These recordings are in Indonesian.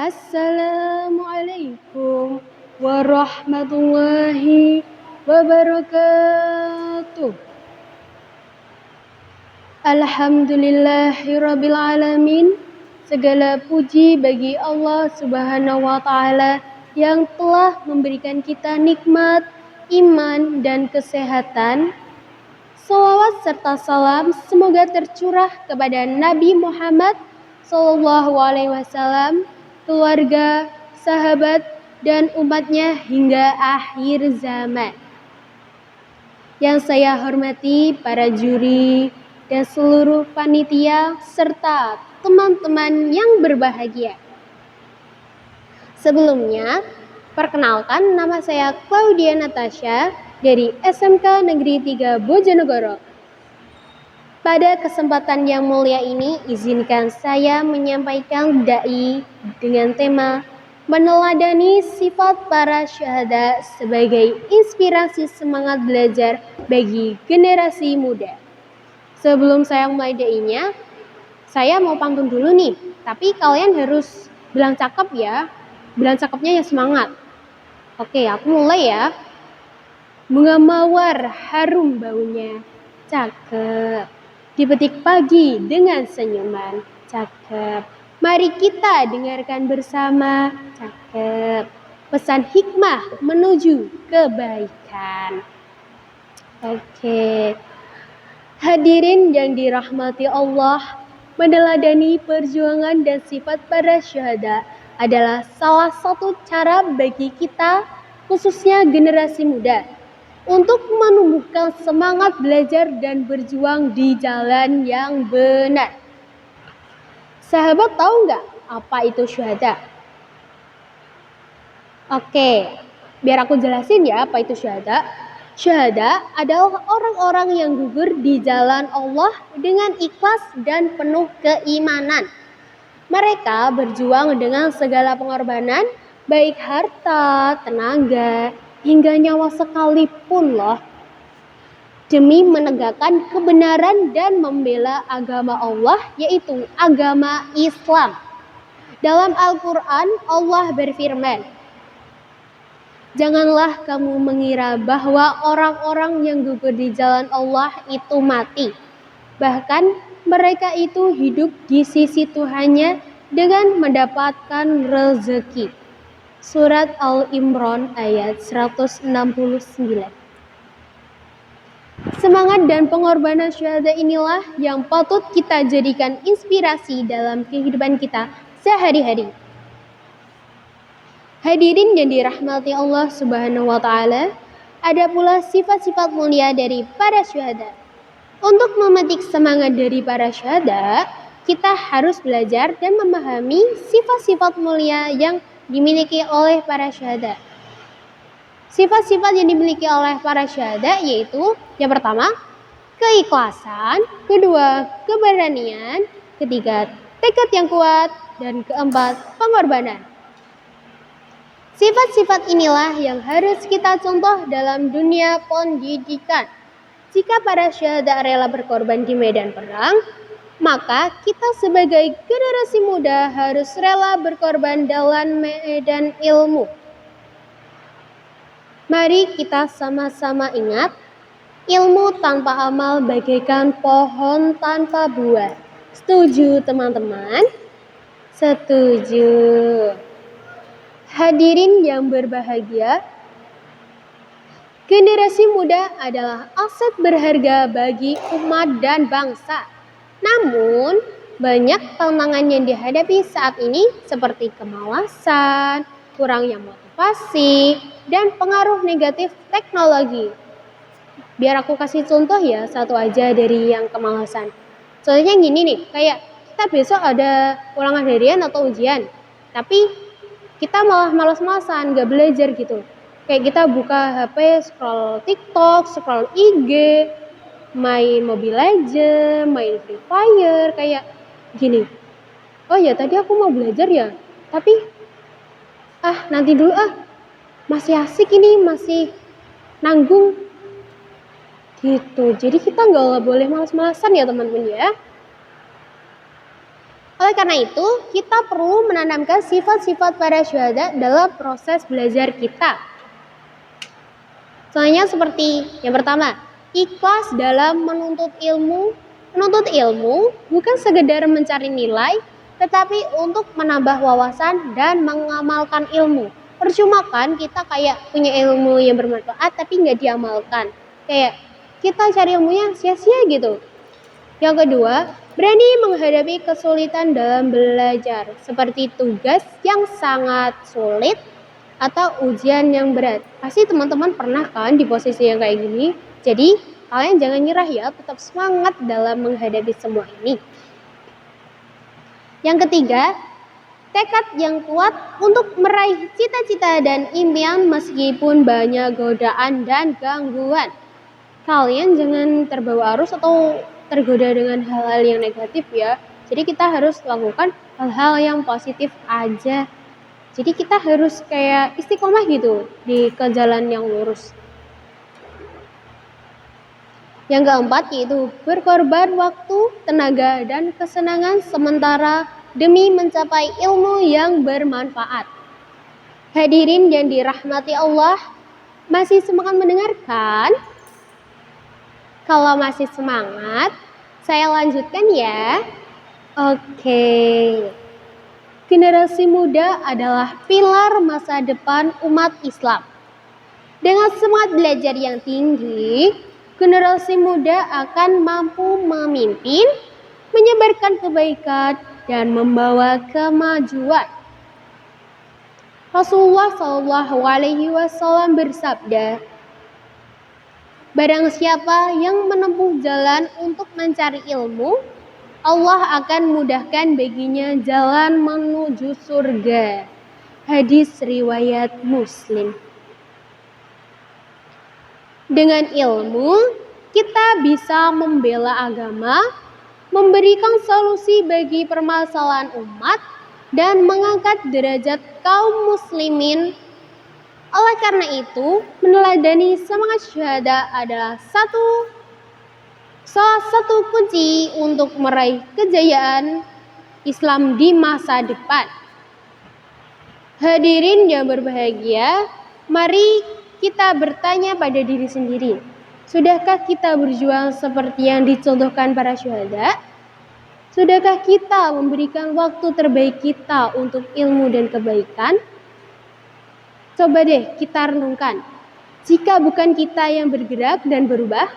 Assalamualaikum warahmatullahi wabarakatuh. Alhamdulillahirabbil alamin. Segala puji bagi Allah Subhanahu wa taala yang telah memberikan kita nikmat iman dan kesehatan. Shalawat serta salam semoga tercurah kepada Nabi Muhammad SAW, keluarga, sahabat, dan umatnya hingga akhir zaman. Yang saya hormati para juri dan seluruh panitia serta teman-teman yang berbahagia. Sebelumnya, perkenalkan nama saya Claudia Natasha dari SMK Negeri 3 Bojonegoro. Pada kesempatan yang mulia ini, izinkan saya menyampaikan dai dengan tema meneladani sifat para syuhada sebagai inspirasi semangat belajar bagi generasi muda. Sebelum saya mulai dai-nya, saya mau pantun dulu nih. Tapi kalian harus bilang cakep ya. Bilang cakepnya yang semangat. Oke, aku mulai ya. Bunga mawar harum baunya. Cakep. Dipetik pagi dengan senyuman. Cakep. Mari kita dengarkan bersama. Cakep. Pesan hikmah menuju kebaikan. Oke. Hadirin yang dirahmati Allah, meneladani perjuangan dan sifat para syuhada adalah salah satu cara bagi kita, khususnya generasi muda, untuk menumbuhkan semangat belajar dan berjuang di jalan yang benar. Sahabat tahu nggak apa itu syuhada? Oke, biar aku jelasin ya apa itu syuhada. Syuhada adalah orang-orang yang gugur di jalan Allah dengan ikhlas dan penuh keimanan. Mereka berjuang dengan segala pengorbanan, baik harta, tenaga, hingga nyawa sekalipun loh, demi menegakkan kebenaran dan membela agama Allah, yaitu agama Islam. Dalam Al-Quran, Allah berfirman, "Janganlah kamu mengira bahwa orang-orang yang gugur di jalan Allah itu mati. Bahkan mereka itu hidup di sisi Tuhannya dengan mendapatkan rezeki." Surat Al-Imran ayat 169. Semangat dan pengorbanan syuhada inilah yang patut kita jadikan inspirasi dalam kehidupan kita sehari-hari. Hadirin yang dirahmati Allah Subhanahu wa taala, ada pula sifat-sifat mulia dari para syuhada. Untuk memetik semangat dari para syuhada, kita harus belajar dan memahami sifat-sifat mulia yang dimiliki oleh para syuhada. Sifat-sifat yang dimiliki oleh para syuhada yaitu yang pertama, keikhlasan, kedua, keberanian, ketiga, tekad yang kuat, dan keempat, pengorbanan. Sifat-sifat inilah yang harus kita contoh dalam dunia pendidikan. Jika para syuhada rela berkorban di medan perang, maka kita sebagai generasi muda harus rela berkorban dalam medan ilmu. Mari kita sama-sama ingat, ilmu tanpa amal bagaikan pohon tanpa buah. Setuju teman-teman? Setuju. Hadirin yang berbahagia, generasi muda adalah aset berharga bagi umat dan bangsa. Namun, banyak tantangan yang dihadapi saat ini seperti kemalasan, kurangnya motivasi, dan pengaruh negatif teknologi. Biar aku kasih contoh ya, satu aja dari yang kemalasan. Contohnya gini nih, kayak kita besok ada ulangan harian atau ujian, tapi kita malah malas-malasan, gak belajar gitu. Kayak kita buka HP, scroll TikTok, scroll IG, main Mobile Legends, main Free Fire, kayak gini. Oh ya tadi aku mau belajar ya, tapi nanti dulu masih asik ini, masih nanggung gitu. Jadi kita gak boleh malas-malasan ya teman-teman ya. Oleh karena itu, kita perlu menanamkan sifat-sifat para syuhada dalam proses belajar kita. Contohnya seperti yang pertama, ikhlas dalam menuntut ilmu. Menuntut ilmu bukan sekedar mencari nilai, tetapi untuk menambah wawasan dan mengamalkan ilmu. Percuma kan kita kayak punya ilmu yang bermanfaat tapi nggak diamalkan. Kayak kita cari ilmunya sia-sia gitu. Yang kedua, berani menghadapi kesulitan dalam belajar, seperti tugas yang sangat sulit atau ujian yang berat. Pasti teman-teman pernah kan di posisi yang kayak gini. Jadi, kalian jangan nyerah ya, tetap semangat dalam menghadapi semua ini. Yang ketiga, tekad yang kuat untuk meraih cita-cita dan impian meskipun banyak godaan dan gangguan. Kalian jangan terbawa arus atau tergoda dengan hal-hal yang negatif ya. Jadi kita harus lakukan hal-hal yang positif aja. Jadi kita harus kayak istiqomah gitu di ke jalan yang lurus. Yang keempat yaitu berkorban waktu, tenaga, dan kesenangan sementara demi mencapai ilmu yang bermanfaat. Hadirin yang dirahmati Allah, masih semangat mendengarkan? Kalau masih semangat, saya lanjutkan ya. Oke. Generasi muda adalah pilar masa depan umat Islam. Dengan semangat belajar yang tinggi, generasi muda akan mampu memimpin, menyebarkan kebaikan, dan membawa kemajuan. Rasulullah SAW bersabda, barang siapa yang menempuh jalan untuk mencari ilmu, Allah akan mudahkan baginya jalan menuju surga. Hadis riwayat Muslim. Dengan ilmu, kita bisa membela agama, memberikan solusi bagi permasalahan umat, dan mengangkat derajat kaum muslimin. Oleh karena itu, meneladani semangat syuhada adalah salah satu kunci untuk meraih kejayaan Islam di masa depan. Hadirin yang berbahagia, mari kita bertanya pada diri sendiri. Sudahkah kita berjuang seperti yang dicontohkan para syuhada? Sudahkah kita memberikan waktu terbaik kita untuk ilmu dan kebaikan? Coba deh kita renungkan, jika bukan kita yang bergerak dan berubah,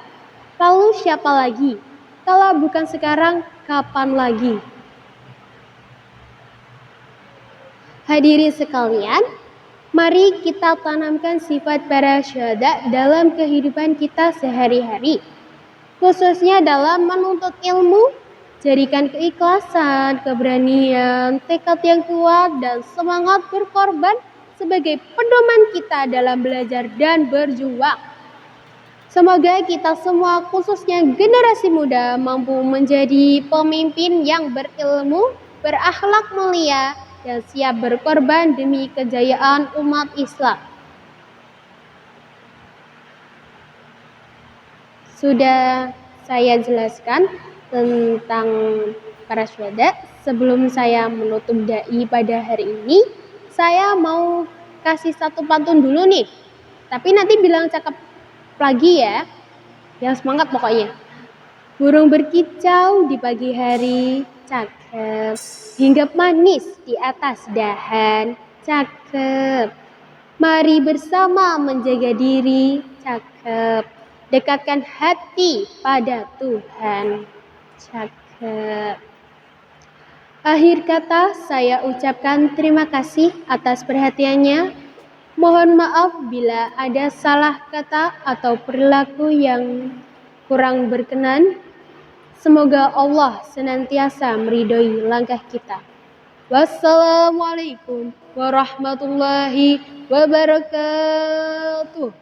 lalu siapa lagi? Kalau bukan sekarang, kapan lagi? Hadirin sekalian, mari kita tanamkan sifat para syuhada dalam kehidupan kita sehari-hari. Khususnya dalam menuntut ilmu, jadikan keikhlasan, keberanian, tekad yang kuat, dan semangat berkorban sebagai pedoman kita dalam belajar dan berjuang. Semoga kita semua, khususnya generasi muda, mampu menjadi pemimpin yang berilmu, berakhlak mulia, dan siap berkorban demi kejayaan umat Islam. Sudah saya jelaskan tentang para syuhada. Sebelum saya menutup dai pada hari ini, saya mau kasih satu pantun dulu nih. Tapi nanti bilang cakep lagi ya. Yang semangat pokoknya. Burung berkicau di pagi hari, cakep. Hinggap manis di atas dahan, cakep. Mari bersama menjaga diri, cakep. Dekatkan hati pada Tuhan, cakep. Akhir kata, saya ucapkan terima kasih atas perhatiannya. Mohon maaf bila ada salah kata atau perilaku yang kurang berkenan. Semoga Allah senantiasa meridhoi langkah kita. Wassalamualaikum warahmatullahi wabarakatuh.